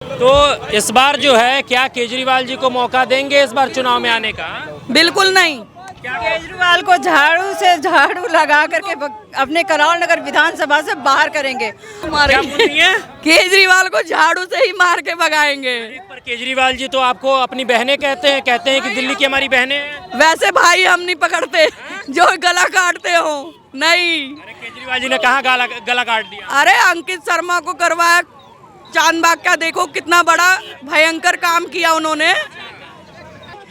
तो इस बार जो है क्या केजरीवाल जी को मौका देंगे इस बार चुनाव में आने का? बिल्कुल नहीं। केजरीवाल को झाड़ू लगा करके अपने करावल नगर विधानसभा से बाहर करेंगे। क्या बोल रही हैं? केजरीवाल को झाड़ू से ही मार के भगाएंगे। पर केजरीवाल जी तो आपको अपनी बहनें कहते हैं कि दिल्ली की हमारी बहनें हैं। वैसे भाई हम नहीं पकड़ते जो गला काटते हो, नहीं। अरे केजरीवाल जी ने कहाँ गला काट दिया? अरे अंकित शर्मा को करवाया चांदबाग का, देखो कितना बड़ा भयंकर काम किया उन्होंने,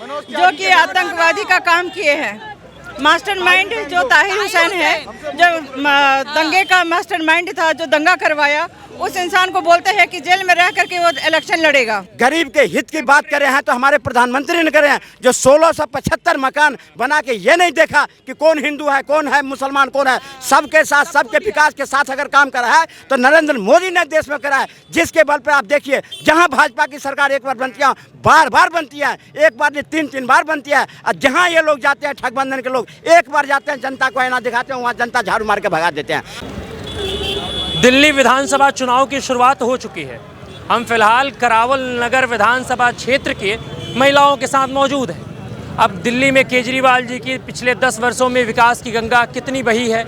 जो कि आतंकवादी का काम किए हैं। मास्टरमाइंड जो ताहिर हुसैन है, जो दंगे का मास्टरमाइंड था, जो दंगा करवाया, उस इंसान को बोलते हैं कि जेल में रह करके वो इलेक्शन लड़ेगा। गरीब के हित की बात करे हैं तो हमारे प्रधानमंत्री ने करे हैं, जो 1675 मकान बना के ये नहीं देखा कि कौन हिंदू है, कौन है मुसलमान, कौन है। सबके साथ, सबके विकास के साथ अगर काम करा है तो नरेंद्र मोदी ने देश में करा है, जिसके बल पर आप देखिए जहां भाजपा की सरकार एक बार बनती है, बार बार बनती है, एक बार नहीं 3-3 बार बनती है। और जहां ये लोग जाते हैं, ठगबंधन के लोग एक बार जाते हैं, जनता को आईना दिखाते हैं, वहाँ जनता झाड़ू मार के भगा देते हैं। दिल्ली विधानसभा चुनाव की शुरुआत हो चुकी है। हम फिलहाल करावल नगर विधानसभा क्षेत्र के महिलाओं के साथ मौजूद हैं। अब दिल्ली में केजरीवाल जी की पिछले 10 वर्षों में विकास की गंगा कितनी बही है,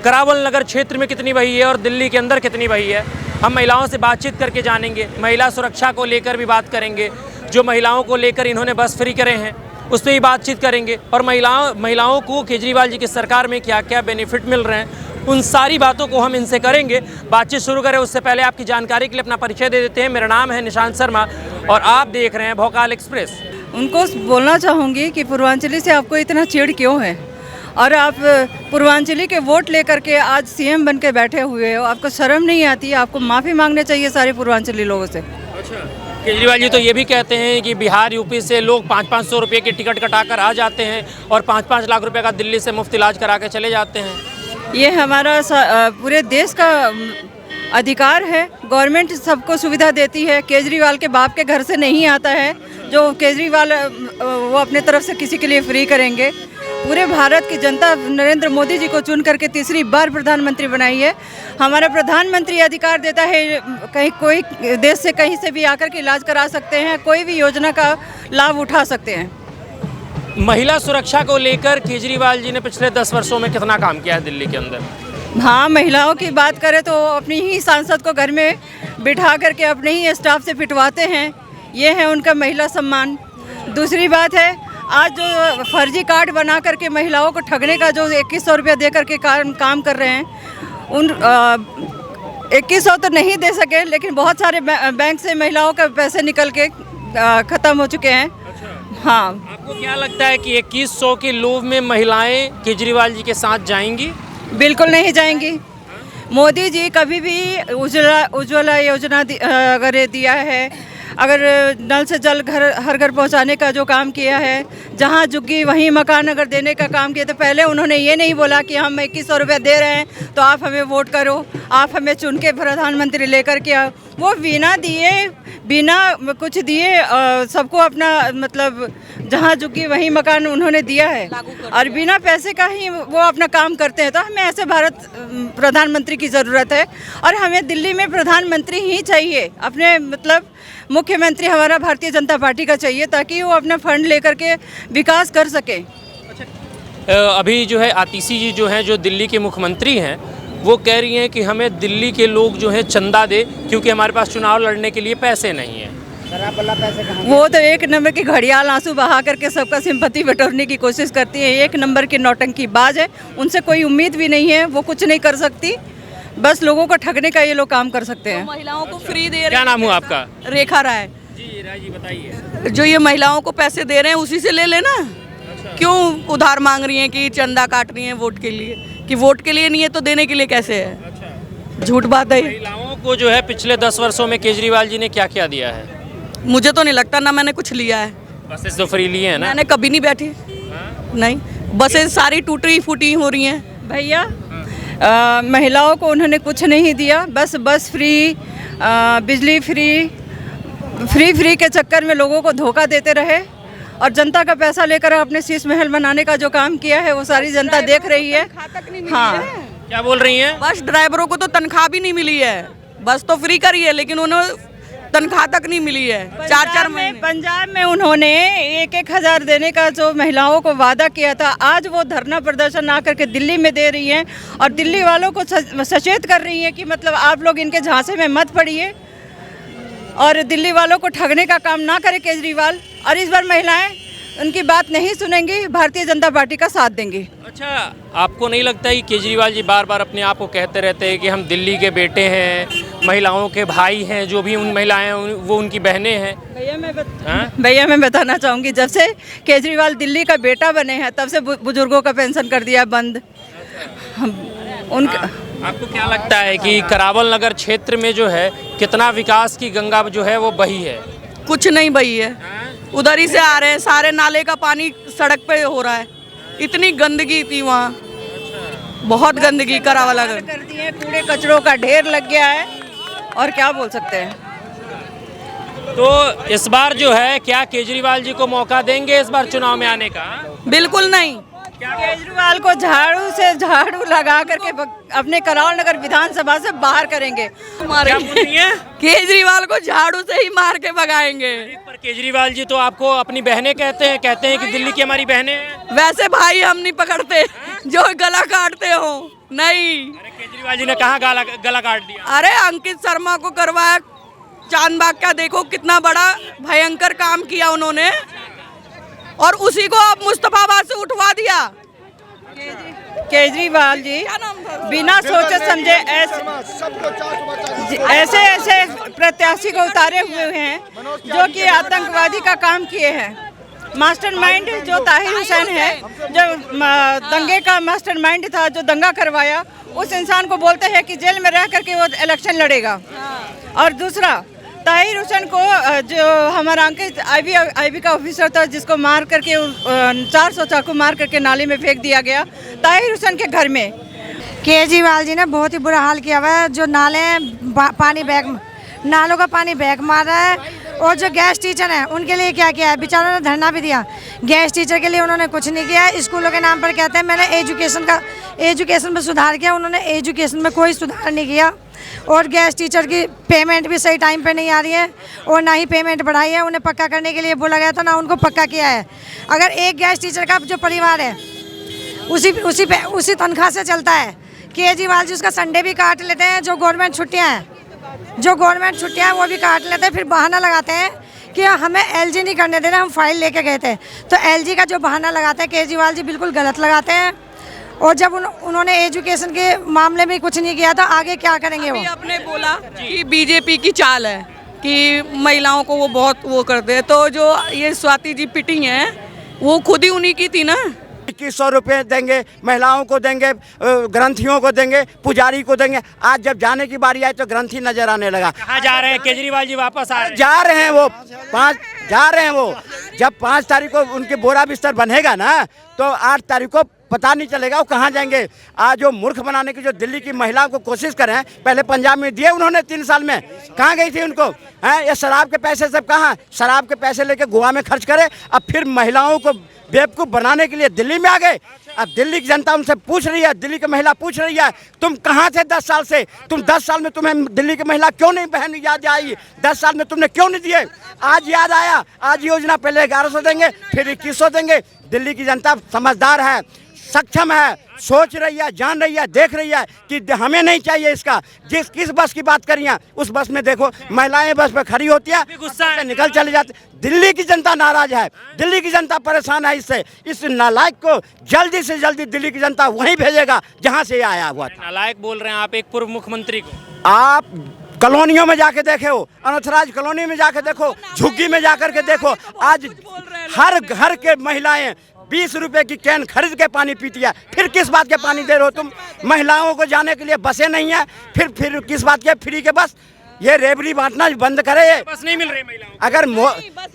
करावल नगर क्षेत्र में कितनी बही है और दिल्ली के अंदर कितनी बही है, हम महिलाओं से बातचीत करके जानेंगे। महिला सुरक्षा को लेकर भी बात करेंगे, जो महिलाओं को लेकर इन्होंने बस फ्री करे हैं उस पर भी बातचीत करेंगे, और महिलाओं को केजरीवाल जी की सरकार में क्या क्या बेनिफिट मिल रहे हैं, उन सारी बातों को हम इनसे करेंगे। बातचीत शुरू करें उससे पहले आपकी जानकारी के लिए अपना परिचय दे देते हैं। मेरा नाम है निशांत शर्मा और आप देख रहे हैं भोकाल एक्सप्रेस। उनको बोलना चाहूँगी कि पूर्वांचली से आपको इतना चिढ़ क्यों है, और आप पूर्वांचली के वोट लेकर के आज सीएम बन के बैठे हुए हो, आपको शर्म नहीं आती? आपको माफ़ी मांगने चाहिए सारे पूर्वांचली लोगों से। अच्छा, केजरीवाल जी तो ये भी कहते हैं कि बिहार यूपी से लोग 500-500 रुपये की टिकट कटाकर आ जाते हैं और 5-5 लाख रुपए का दिल्ली से मुफ्त इलाज करा के चले जाते हैं। ये हमारा पूरे देश का अधिकार है। गवर्नमेंट सबको सुविधा देती है। केजरीवाल के बाप के घर से नहीं आता है जो केजरीवाल वो अपने तरफ से किसी के लिए फ्री करेंगे। पूरे भारत की जनता नरेंद्र मोदी जी को चुन करके तीसरी बार प्रधानमंत्री बनाई है। हमारा प्रधानमंत्री अधिकार देता है, कहीं कोई देश से कहीं से भी आकर के इलाज करा सकते हैं, कोई भी योजना का लाभ उठा सकते हैं। महिला सुरक्षा को लेकर केजरीवाल जी ने पिछले 10 वर्षों में कितना काम किया है दिल्ली के अंदर? हाँ, महिलाओं की बात करें तो अपनी ही सांसद को घर में बिठा करके अपने ही स्टाफ से पिटवाते हैं, ये है उनका महिला सम्मान। दूसरी बात है, आज जो फर्जी कार्ड बना करके महिलाओं को ठगने का जो 2100 रुपया दे करके काम कर रहे हैं, उन 2100 तो नहीं दे सके, लेकिन बहुत सारे बैंक से महिलाओं के पैसे निकल के ख़त्म हो चुके हैं। हाँ, आपको क्या लगता है कि 2100 के लोभ में महिलाएं केजरीवाल जी के साथ जाएंगी? बिल्कुल नहीं जाएंगी। मोदी जी कभी भी उज्ज्वला योजना अगर दिया है, अगर नल से जल हर घर पहुंचाने का जो काम किया है, जहां झुग्गी वहीं मकान अगर देने का काम किया, तो पहले उन्होंने ये नहीं बोला कि हम 2100 रुपये दे रहे हैं तो आप हमें वोट करो, आप हमें चुन के प्रधानमंत्री लेकर के आओ। वो बिना दिए, बिना कुछ दिए सबको अपना मतलब जहाँ झुग्गी वहीं मकान उन्होंने दिया है, और बिना पैसे का ही वो अपना काम करते हैं। तो हमें ऐसे भारत प्रधानमंत्री की ज़रूरत है, और हमें दिल्ली में प्रधानमंत्री ही चाहिए। अपने मतलब मुख्यमंत्री हमारा भारतीय जनता पार्टी का चाहिए, ताकि वो अपना फंड लेकर के विकास कर सके। अभी जो है आतिशी जी जो हैं, जो दिल्ली के मुख्यमंत्री हैं, वो कह रही हैं कि हमें दिल्ली के लोग जो हैं चंदा दे, क्योंकि हमारे पास चुनाव लड़ने के लिए पैसे नहीं हैं। वो तो एक नंबर की घड़ियाल आंसू बहा करके सबका सिंपैथी बटोरने की कोशिश करती है। एक नंबर की नौटंकी बाज है, उनसे कोई उम्मीद भी नहीं है, वो कुछ नहीं कर सकती, बस लोगों को ठगने का ये लोग काम कर सकते हैं। तो महिलाओं को फ्री दे रहे हैं। क्या नाम हुआ आपका? रेखा राय जी, राय जी बताइए। जो ये महिलाओं को पैसे दे रहे हैं उसी से ले लेना। क्यों उधार मांग रही हैं कि चंदा काट रही हैं वोट के लिए? कि वोट के लिए नहीं है तो देने के लिए कैसे है? झूठ बात है। महिलाओं को जो है पिछले 10 वर्षों में केजरीवाल जी ने क्या क्या दिया है? मुझे तो नहीं लगता, ना मैंने कुछ लिया है। बसेस तो फ्री लिए हैं ना? मैंने कभी नहीं बैठी। नहीं, बसें सारी टूटी फूटी हो रही हैं। भैया, महिलाओं को उन्होंने कुछ नहीं दिया, बस फ्री, बिजली फ्री के चक्कर में लोगों को धोखा देते रहे, और जनता का पैसा लेकर अपने शीश महल बनाने का जो काम किया है वो सारी जनता देख रही है। हाँ, क्या बोल रही हैं? बस ड्राइवरों को तो तनख्वाह भी नहीं मिली है, बस तो फ्री करी है, लेकिन उन्होंने तनख्वाह तक नहीं मिली है 4-4 महीने। पंजाब में उन्होंने 1-1 हज़ार देने का जो महिलाओं को वादा किया था, आज वो धरना प्रदर्शन ना करके दिल्ली में दे रही हैं और दिल्ली वालों को सचेत कर रही हैं कि मतलब आप लोग इनके झांसे में मत पड़िए और दिल्ली वालों को ठगने का काम ना करे केजरीवाल। और इस बार महिलाएं उनकी बात नहीं सुनेंगी, भारतीय जनता पार्टी का साथ देंगी। अच्छा, आपको नहीं लगता कि केजरीवाल जी बार बार अपने आप को कहते रहते हैं कि हम दिल्ली के बेटे हैं, महिलाओं के भाई हैं, जो भी उन महिलाएं हैं वो उनकी बहनें हैं? भैया मैं बताना चाहूँगी, जब से केजरीवाल दिल्ली का बेटा बने हैं तब से बुजुर्गों का पेंशन कर दिया बंद। उनका आपको क्या लगता है कि करावल नगर क्षेत्र में जो है कितना विकास की गंगा जो है वो बही है? कुछ नहीं बही है, उधर ही से आ रहे हैं, सारे नाले का पानी सड़क पे हो रहा है। इतनी गंदगी थी वहाँ, बहुत गंदगी करावल नगर कर दी है, कूड़े कचरों का ढेर लग गया है और क्या बोल सकते हैं। तो इस बार जो है क्या केजरीवाल जी को मौका देंगे इस बार चुनाव में आने का? बिल्कुल नहीं। केजरीवाल को झाड़ू लगा करके अपने करावल नगर विधानसभा से बाहर करेंगे। केजरीवाल को झाड़ू से ही मार के भगाएंगे। पर केजरीवाल जी तो आपको अपनी बहनें कहते हैं कि दिल्ली की हमारी बहनें हैं। वैसे भाई हम नहीं पकड़ते जो गला काटते हो, नहीं। अरे केजरीवाल जी ने कहाँ गला काट दिया? अरे अंकित शर्मा को करवाया चांदबाग का, देखो कितना बड़ा भयंकर काम किया उन्होंने, और उसी को अब मुस्तफाबाद से उठवा दिया। केजरीवाल जी बिना सोचे समझे ऐसे प्रत्याशी को उतारे हुए हैं जो कि आतंकवादी का काम किए हैं। मास्टरमाइंड जो ताहिर हुसैन है, जो दंगे का मास्टरमाइंड था, जो दंगा करवाया, उस इंसान को बोलते हैं कि जेल में रह करके वो इलेक्शन लड़ेगा। और दूसरा ताहिर हुसैन को, जो हमारा अंकित आईबी का ऑफिसर था, जिसको मार करके 400 चाकू मार करके नाले में फेंक दिया गया ताहिर हुसैन के घर में। केजरीवाल जी ने बहुत ही बुरा हाल किया हुआ है। जो नाले पानी नालों का पानी बैग मार रहा है, और जो गैस टीचर हैं उनके लिए क्या किया है, बेचारों ने धरना भी दिया। गैस टीचर के लिए उन्होंने कुछ नहीं किया। स्कूलों के नाम पर कहते हैं मैंने एजुकेशन में सुधार किया, उन्होंने एजुकेशन में कोई सुधार नहीं किया। और गैस टीचर की पेमेंट भी सही टाइम पे नहीं आ रही है, और ना ही पेमेंट बढ़ाई है। उन्हें पक्का करने के लिए बोला गया था, ना उनको पक्का किया है। अगर एक गैस टीचर का जो परिवार है उसी तनख्वाह से चलता है। केजरीवाल जी उसका संडे भी काट लेते हैं। जो गवर्नमेंट छुट्टियाँ हैं वो भी काट लेते हैं। फिर बहाना लगाते हैं कि हमें एलजी नहीं करने दे रहे, हम फाइल लेके गए थे। तो एलजी का जो बहाना लगाते हैं केजरीवाल जी, बिल्कुल गलत लगाते हैं। और जब उन्होंने एजुकेशन के मामले में कुछ नहीं किया था, आगे क्या करेंगे वो? आपने बोला कि बीजेपी की चाल है कि महिलाओं को वो बहुत वो करते हैं, तो जो ये स्वाति जी पिटिंग है वो खुद ही उन्हीं की थी ना। 2100 रुपये देंगे, महिलाओं को देंगे, ग्रंथियों को देंगे, पुजारी को देंगे। आज जब जाने की बारी आई तो ग्रंथी नजर आने लगा। कहाँ जा रहे हैं केजरीवाल जी? वापस आ रहे हैं? जा रहे हैं वो। जब 5 तारीख को उनके बोरा बिस्तर बनेगा ना, तो 8 तारीख को पता नहीं चलेगा वो कहाँ जाएंगे। आज जो मूर्ख बनाने की जो दिल्ली की महिलाओं को कोशिश कर रहे हैं, पहले पंजाब में दिए उन्होंने 3 साल में, कहाँ गई थी उनको? हैं, ये शराब के पैसे सब कहाँ? शराब के पैसे लेके गोवा में खर्च करे, अब फिर महिलाओं को बेवकूफ़ बनाने के लिए दिल्ली में आ गए। अब दिल्ली की जनता उनसे पूछ रही है, दिल्ली की महिला पूछ रही है, तुम कहाँ थे 10 साल से? 10 साल में तुम्हें दिल्ली की महिला क्यों नहीं बहन याद आई? 10 साल में तुमने क्यों नहीं दिए? आज याद आया। आज योजना पहले 1100 देंगे, फिर 2100 देंगे। दिल्ली की जनता समझदार है, सक्षम है, सोच रही है, जान रही है, देख रही है कि हमें नहीं चाहिए इसका। किस बस की बात करी है, उस बस में देखो महिलाएं बस पे खड़ी होती है, गुस्सा है, निकल चले जाते। दिल्ली की जनता नाराज है, दिल्ली की जनता परेशान है इससे। इस नालायक को जल्दी से जल्दी दिल्ली की जनता वहीं भेजेगा जहां से आया हुआ था। नालायक बोल रहे हैं आप एक पूर्व मुख्यमंत्री को? आप कॉलोनियों में जाके देखो, अनथराज कॉलोनी में जाके देखो, झुग्गी में जाकर के देखो, आज हर घर के महिलाएं 20 रुपए की कैन खरीद के पानी पीती है। फिर किस बात के पानी दे रहे हो तुम? महिलाओं को जाने के लिए बसें नहीं है, फिर किस बात के फ्री के बस? ये रेबड़ी बांटना बंद करे। बस नहीं मिल रही महिलाओं।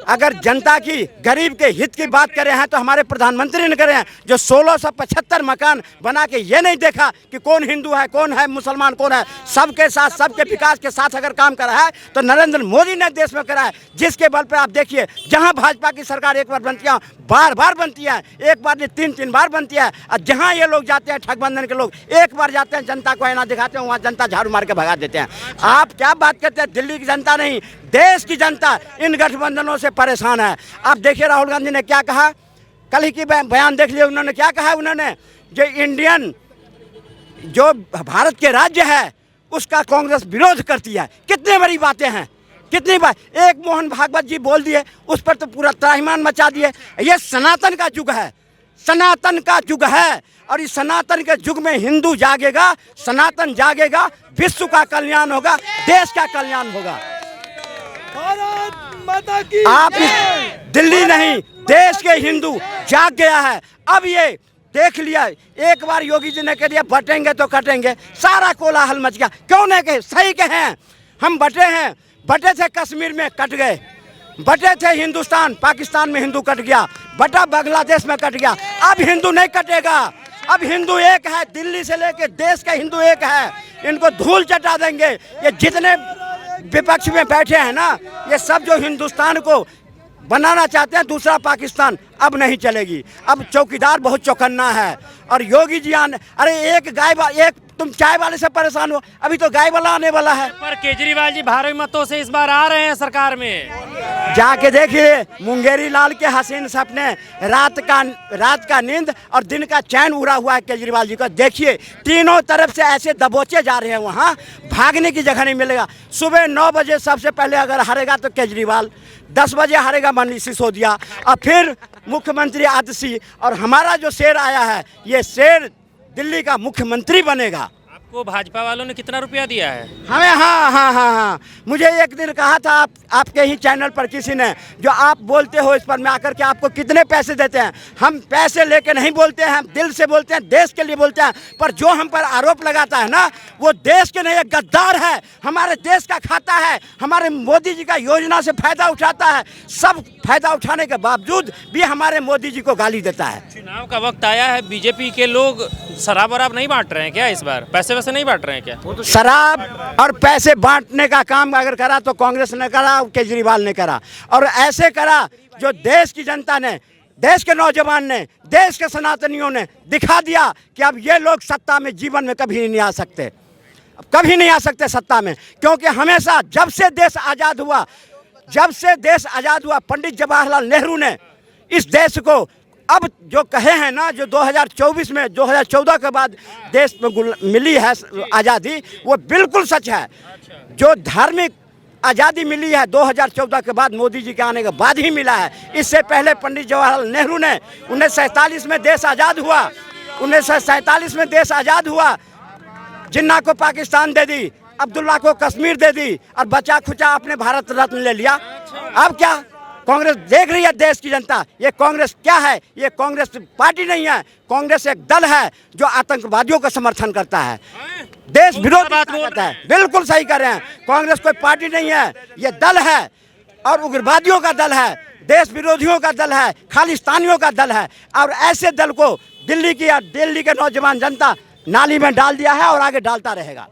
अगर जनता की, गरीब के हित की बात करे हैं तो हमारे प्रधानमंत्री ने करे हैं, जो 1675 मकान बना के ये नहीं देखा कि कौन हिंदू है, कौन है मुसलमान, कौन है। सबके साथ, सबके विकास के साथ अगर काम करा है तो नरेंद्र मोदी ने देश में करा है, जिसके बल पर आप देखिए जहां भाजपा की सरकार एक बार बनती है, बार बनती है, एक बार नहीं 3 बार बनती है। और जहां ये लोग जाते हैं, ठगबंधन के लोग एक बार जाते हैं, जनता को आईना दिखाते हैं, वहां जनता झाड़ू मार के भगा देते हैं। आप क्या बात करते हैं, दिल्ली की जनता नहीं, देश की जनता इन गठबंधनों से परेशान है। अब देखिए राहुल गांधी ने क्या कहा, कल ही की बयान देख लिया, उन्होंने क्या कहा, उन्होंने जो इंडियन जो भारत के राज्य है उसका कांग्रेस विरोध करती है। कितनी बड़ी बातें हैं, कितनी बार एक मोहन भागवत जी बोल दिए, उस पर तो पूरा त्राहिमाम मचा दिए। ये सनातन का युग है, सनातन का युग है, और इस सनातन के युग में हिंदू जागेगा, सनातन जागेगा, विश्व का कल्याण होगा, देश का कल्याण होगा। आप दिल्ली नहीं, देश के हिंदू जाग गया है। अब ये देख लिया, एक बार योगी जी ने कह दिया बटेंगे तो कटेंगे, सारा कोलाहल मच गया। क्यों नहीं कहे, सही कहे हैं, हम बटे हैं, बटे थे कश्मीर में कट गए, बटे थे हिंदुस्तान पाकिस्तान में हिंदू कट गया, बटा बांग्लादेश में कट गया। अब हिंदू नहीं कटेगा, अब हिंदू एक है, दिल्ली से लेके देश का हिंदू एक है। इनको धूल चटा देंगे। ये जितने विपक्ष में बैठे हैं ना, ये सब जो हिंदुस्तान को बनाना चाहते हैं दूसरा पाकिस्तान, अब नहीं चलेगी। अब चौकीदार बहुत चौकन्ना है। और योगी जी आने, अरे एक तुम चाय वाले से परेशान हो, अभी तो गाय वाला आने वाला है। पर केजरीवाल जी भारी मतों से इस बार आ रहे हैं सरकार में। जाके देखिए, मुंगेरी लाल के हसीन सपने, रात का नींद और दिन का चैन उड़ा हुआ है केजरीवाल जी का। देखिए तीनों तरफ से ऐसे दबोचे जा रहे हैं, वहाँ भागने की जगह नहीं मिलेगा। सुबह 9 बजे सबसे पहले अगर हारेगा तो केजरीवाल, 10 बजे हारेगा मनीष सिसोदिया, और फिर मुख्यमंत्री आतिशी, और हमारा जो शेर आया है, ये शेर दिल्ली का मुख्यमंत्री बनेगा। आपको भाजपा वालों ने कितना रुपया दिया है? हमें हाँ, मुझे एक दिन कहा था आपके ही चैनल पर किसी ने, जो आप बोलते हो इस पर मैं आकर के आपको कितने पैसे देते हैं। हम पैसे लेके नहीं बोलते हैं, हम दिल से बोलते हैं, देश के लिए बोलते हैं। पर जो हम पर आरोप लगाता है ना, वो देश के नहीं, एक गद्दार है, हमारे देश का खाता है, हमारे मोदी जी का योजना से फायदा उठाता है। सब फायदा उठाने के बावजूद भी हमारे मोदी जी को गाली देता है। चुनाव का वक्त आया है, बीजेपी के लोग शराब वराब नहीं बांट रहे हैं क्या इस बार? पैसे वैसे नहीं बांट रहे हैं क्या? शराब और पैसे बांटने का काम अगर करा तो कांग्रेस ने करा, केजरीवाल ने करा, और ऐसे करा जो देश की जनता ने, देश के नौजवान ने, देश के सनातनियों ने दिखा दिया कि अब ये लोग सत्ता में जीवन में कभी नहीं आ सकते, कभी नहीं आ सकते सत्ता में। क्योंकि हमेशा जब से देश आज़ाद हुआ, पंडित जवाहरलाल नेहरू ने इस देश को, अब जो कहे हैं ना, जो 2024 में 2014 के बाद देश में मिली है आज़ादी, वो बिल्कुल सच है। जो धार्मिक आज़ादी मिली है 2014 के बाद, मोदी जी के आने के बाद ही मिला है। इससे पहले पंडित जवाहरलाल नेहरू ने 1947 में देश आज़ाद हुआ, 1947 में देश आज़ाद हुआ, जिन्ना को पाकिस्तान दे दी, अब्दुल्ला को कश्मीर दे दी, और बचा खुचा अपने भारत रत्न ले लिया। अब क्या कांग्रेस देख रही है देश की जनता, ये कांग्रेस क्या है? ये कांग्रेस पार्टी नहीं है, कांग्रेस एक दल है जो आतंकवादियों का समर्थन करता है, देश विरोधी बात करता है। बिल्कुल सही कर रहे हैं, कांग्रेस कोई पार्टी नहीं है, ये दल है, और उग्रवादियों का दल है, देश विरोधियों का दल है, खालिस्तानियों का दल है। और ऐसे दल को दिल्ली के नौजवान जनता नाली में डाल दिया है और आगे डालता रहेगा।